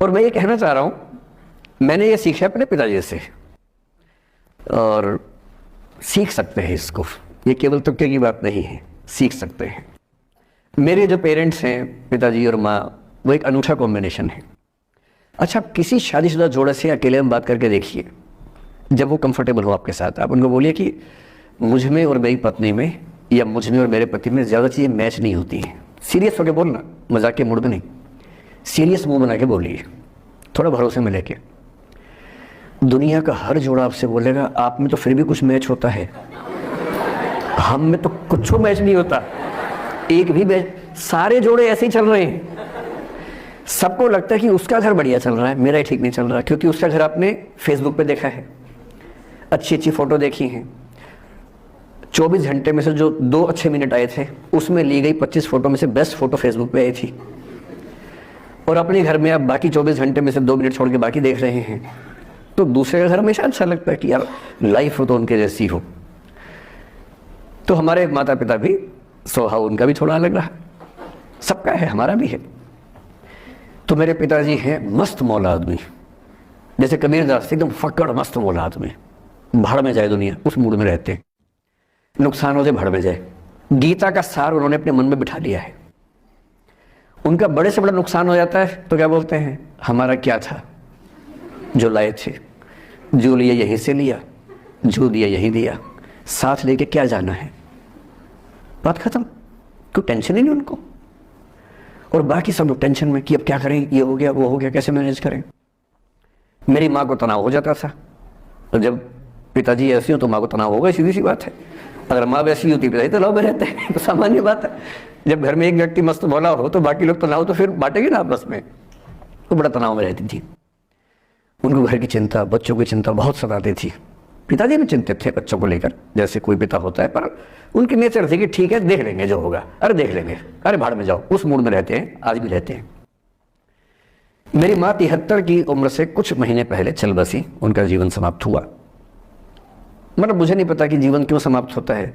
और मैं ये कहना चाह रहा हूं, मैंने ये सीखा अपने पिताजी से और सीख सकते हैं इसको, ये केवल तुक्के की बात नहीं है, सीख सकते हैं। मेरे जो पेरेंट्स हैं, पिताजी और माँ, वो एक अनूठा कॉम्बिनेशन है। अच्छा, किसी शादीशुदा जोड़े से अकेले में बात करके देखिए, जब वो कंफर्टेबल हो आपके साथ, आप उनको बोलिए कि मुझ में और मेरी पत्नी में या मुझ में और मेरे पति में ज़्यादा चीज़ें मैच नहीं होती हैं। सीरियस होकर बोलना, मजाक के मूड में नहीं, सीरियस मुंह बना के बोलिए, थोड़ा भरोसे में लेके। दुनिया का हर जोड़ा आपसे बोलेगा आप में तो फिर भी कुछ मैच होता है, हम में तो कुछ मैच नहीं होता, एक भी मैच। सारे जोड़े ऐसे ही चल रहे हैं। सबको लगता है कि उसका घर बढ़िया चल रहा है, मेरा ही ठीक नहीं चल रहा, क्योंकि उसका घर आपने फेसबुक पे देखा है, अच्छी अच्छी फोटो देखी हैं। 24 घंटे में से जो 2 अच्छे मिनट आए थे, उसमें ली गई 25 फोटो में से बेस्ट फोटो फेसबुक पे आई थी। और अपने घर में आप बाकी 24 घंटे में से 2 मिनट छोड़ के बाकी देख रहे हैं, तो दूसरे का घर हमेशा अच्छा लगता है कि यार लाइफ हो तो उनके जैसी हो। तो हमारे माता पिता भी स्वभाव उनका भी थोड़ा अलग रहा, सबका है, हमारा भी है। तो मेरे पिताजी हैं मस्त मौला आदमी, जैसे कबीरदास एकदम फक्कड़ मस्त मौला आदमी, भाड़ में जाए दुनिया उस मूड में रहते हैं, नुकसान हो जाए भाड़ में जाए। गीता का सार उन्होंने अपने मन में बिठा लिया है। उनका बड़े से बड़ा नुकसान हो जाता है तो क्या बोलते हैं, हमारा क्या था, जो लाए थे, जो लिया यहीं से लिया, जो दिया यहीं दिया, साथ लेके क्या जाना है, बात खत्म। कोई टेंशन ही नहीं उनको। और बाकी सब लोग टेंशन में कि अब क्या करें, ये हो गया वो हो गया, कैसे मैनेज करें। मेरी माँ को तनाव हो जाता था, तो जब पिताजी ऐसे हो तो माँ को तनाव होगा, सीधी सी बात है। अगर माँ वैसी होती पिताजी तनाव में रहते हैं, तो सामान्य बात है। जब घर में एक व्यक्ति मस्त भोला हो तो बाकी लोग तनाव तो फिर बांटेंगे ना आपस में। तो बड़ा तनाव में रहती थी। उनको घर की चिंता, बच्चों की चिंता बहुत सताती थी। पिताजी भी चिंतित थे बच्चों को लेकर, जैसे कोई पिता होता है, पर उनकी नेचर थी कि ठीक है देख लेंगे जो होगा, अरे देख लेंगे, अरे भाड़ में जाओ, उस मूड में रहते हैं, आज भी रहते हैं। मेरी माँ 73 की उम्र से कुछ महीने पहले चल बसी, उनका जीवन समाप्त हुआ। मतलब मुझे नहीं पता कि जीवन क्यों समाप्त होता है,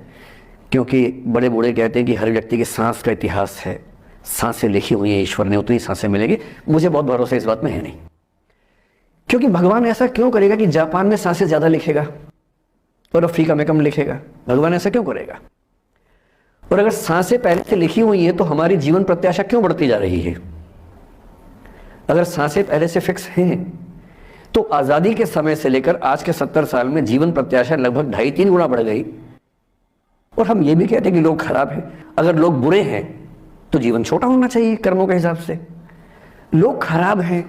क्योंकि बड़े बूढ़े कहते हैं कि हर व्यक्ति की सांस का इतिहास है, सांसें लिखी हुई है, ईश्वर ने उतनी सांसें मिलेगी। मुझे बहुत भरोसा इस बात में है नहीं, क्योंकि भगवान ऐसा क्यों करेगा कि जापान में सांसें ज्यादा लिखेगा और अफ्रीका में कम लिखेगा? भगवान ऐसा क्यों करेगा? और अगर सांसें पहले से लिखी हुई हैं तो हमारी जीवन प्रत्याशा क्यों बढ़ती जा रही है? अगर सांसें पहले से फिक्स हैं तो आजादी के समय से लेकर आज के 70 साल में जीवन प्रत्याशा लगभग 2.5-3 गुना बढ़ गई। और हम ये भी कहते हैं कि लोग खराब हैं। अगर लोग बुरे हैं तो जीवन छोटा होना चाहिए कर्मों के हिसाब से। लोग खराब हैं